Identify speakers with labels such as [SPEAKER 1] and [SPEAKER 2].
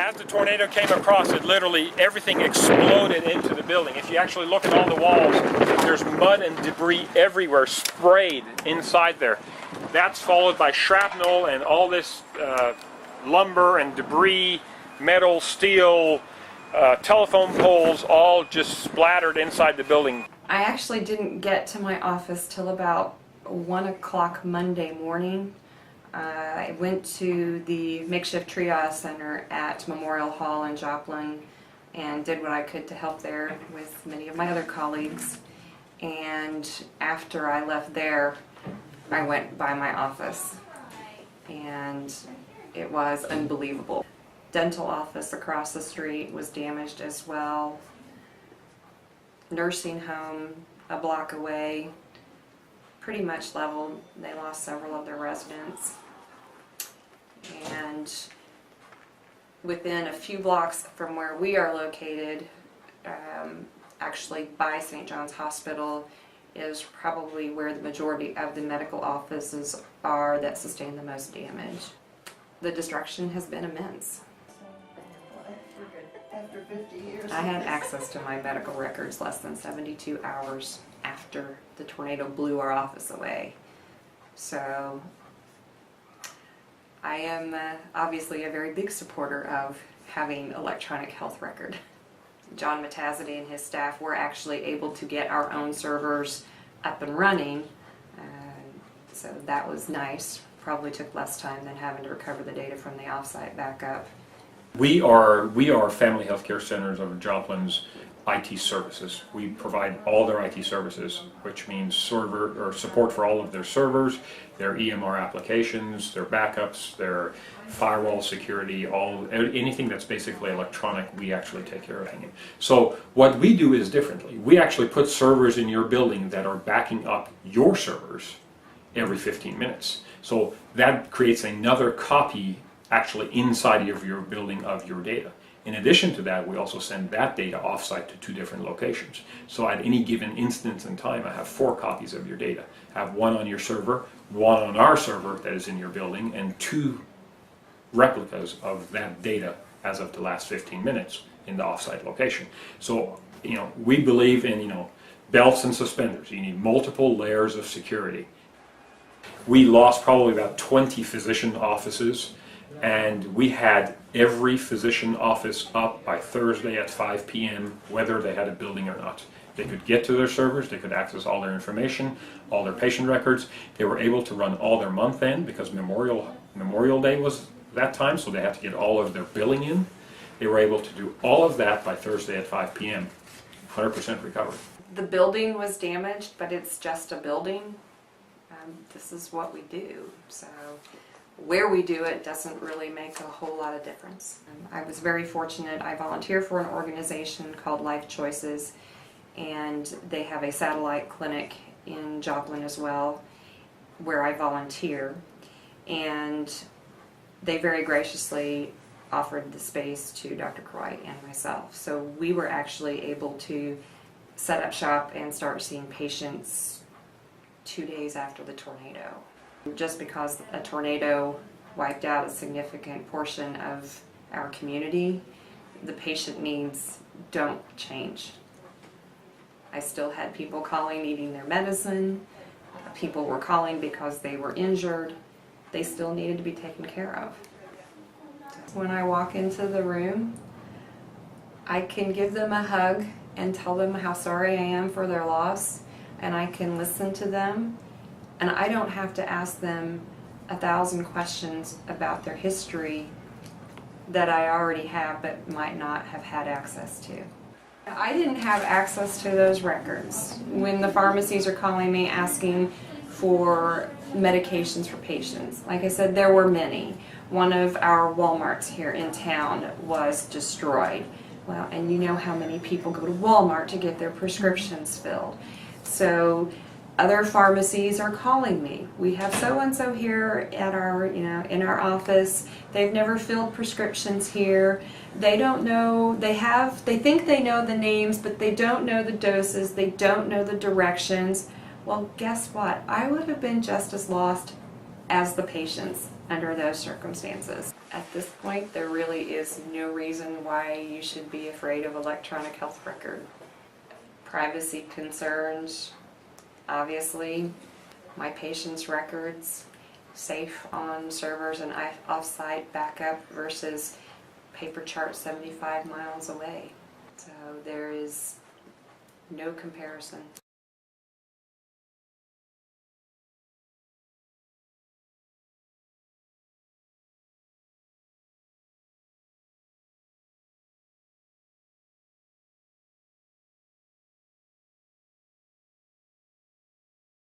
[SPEAKER 1] As the tornado came across, it literally, everything exploded into the building. If you actually look at all the walls, there's mud and debris everywhere sprayed inside there. That's followed by shrapnel and all this lumber and debris, metal, steel, telephone poles, all just splattered inside the building.
[SPEAKER 2] I actually didn't get to my office till about 1 o'clock Monday morning. I went to the makeshift triage center at Memorial Hall in Joplin and did what I could to help there with many of my other colleagues. And after I left there, I went by my office, and it was unbelievable. Dental office across the street was damaged as well. Nursing home a block away, pretty much leveled. They lost several of their residents. And within a few blocks from where we are located, actually by St. John's Hospital, is probably where the majority of the medical offices are that sustain the most damage. The destruction has been immense.
[SPEAKER 3] After 50 years.
[SPEAKER 2] I had access to my medical records less than 72 hours after the tornado blew our office away. So I am obviously a very big supporter of having electronic health record. John Matazity and his staff were actually able to get our own servers up and running, so that was nice. Probably took less time than having to recover the data from the offsite backup.
[SPEAKER 1] We are Family Healthcare Centers of Joplin's IT services. We provide all their IT services, which means server or support for all of their servers, their EMR applications, their backups, their firewall security, anything that's basically electronic, we actually take care of. So what we do is differently. We actually put servers in your building that are backing up your servers every 15 minutes. So that creates another copy actually inside of your building of your data. In addition to that, we also send that data offsite to 2 different locations. So at any given instance in time, I have 4 copies of your data. I have 1 on your server, 1 on our server that is in your building, and 2 replicas of that data as of the last 15 minutes in the offsite location. So, we believe in, belts and suspenders. You need multiple layers of security. We lost probably about 20 physician offices, and we had every physician office up by Thursday at 5 p.m. whether they had a building or not. They could get to their servers, they could access all their information, all their patient records. They were able to run all their month end because Memorial Day was that time, so they had to get all of their billing in. They were able to do all of that by Thursday at 5 p.m. 100% recovery.
[SPEAKER 2] The building was damaged, but it's just a building. This is what we do. So where we do it doesn't really make a whole lot of difference. I was very fortunate. I volunteer for an organization called Life Choices, and they have a satellite clinic in Joplin as well where I volunteer, and they very graciously offered the space to Dr. Croy and myself. So we were actually able to set up shop and start seeing patients 2 days after the tornado. Just because a tornado wiped out a significant portion of our community, the patient needs don't change. I still had people calling needing their medicine. People were calling because they were injured. They still needed to be taken care of. When I walk into the room, I can give them a hug and tell them how sorry I am for their loss, and I can listen to them, and I don't have to ask them 1,000 questions about their history that I already have but might not have had access to. I didn't have access to those records when the pharmacies are calling me asking for medications for patients. Like I said, there were many. One of our Walmarts here in town was destroyed. Well, and you know how many people go to Walmart to get their prescriptions filled. So other pharmacies are calling me. We have so-and-so here at our, in our office. They've never filled prescriptions here. They don't know, they think they know the names, but they don't know the doses. They don't know the directions. Well, guess what? I would have been just as lost as the patients. under those circumstances. At this point, there really is no reason why you should be afraid of electronic health record. Privacy concerns, obviously, my patients' records, safe on servers and off-site backup versus paper chart 75 miles away. So there is no comparison.